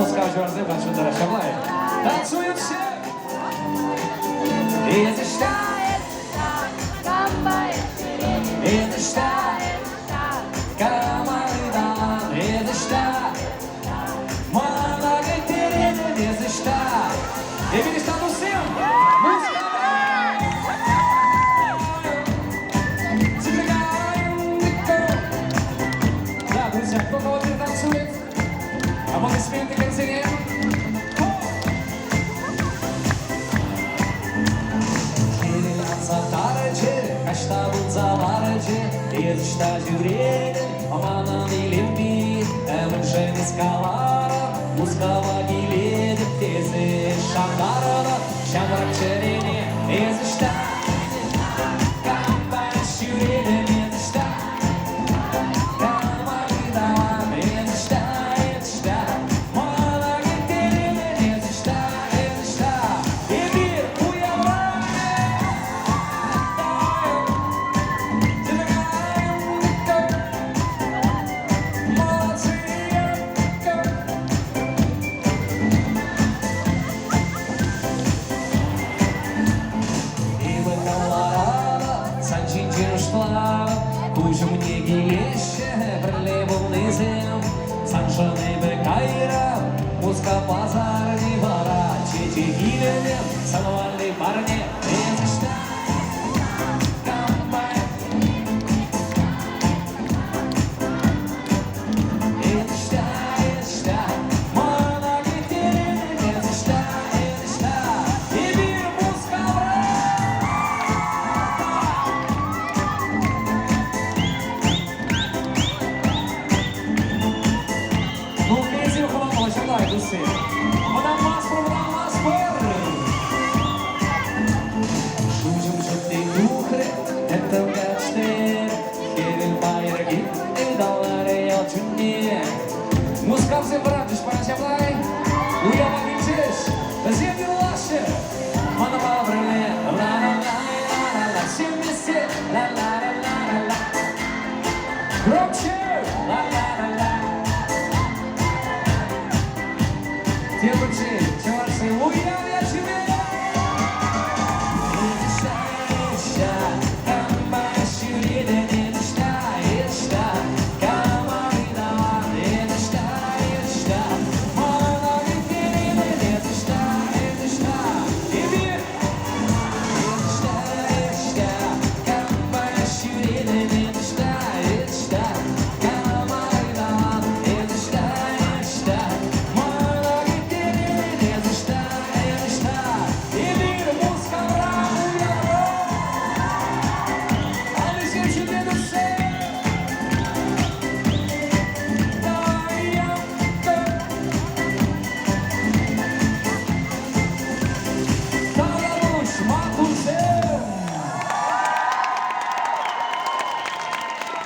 Музыка черный, хочу заращаблай. Танцуем все! Это что? Это что? Камардан, это что? Моногитерин, это что? И видишь, там усым! Музыка! Да, друзья, кто кого танцует? Аплодисменты концерте. Kaçta bulzalarcı, yarışta yüreği, amanın ilimbi, emrşen iskalara, muzgava giledi, tezi şandarada, şandak çereni, ezişta, kambaş yüreği, ezişta, kamardan, ezişta, ezişta, mala getirin, ezişta, ezişta, bir uyanma. Кучу мне гелеще, прилеванный зем, саншаны бекайра, музыка базар не вора, чечи гилем, самовальный парни, это камбай. Это моногитерин, это и мир музыка. Vou dar mais păr. Șujum șopte duhre, etam gaçter, Heril bayragi, edalare yalçunye. Muzikam se vratiš, pa naćablaj, ujava gimčeš, zemlju laše. Mana bavrele, la la la la la la, şimdi se, la la la la la la. Gropče, la la la la. Девочки,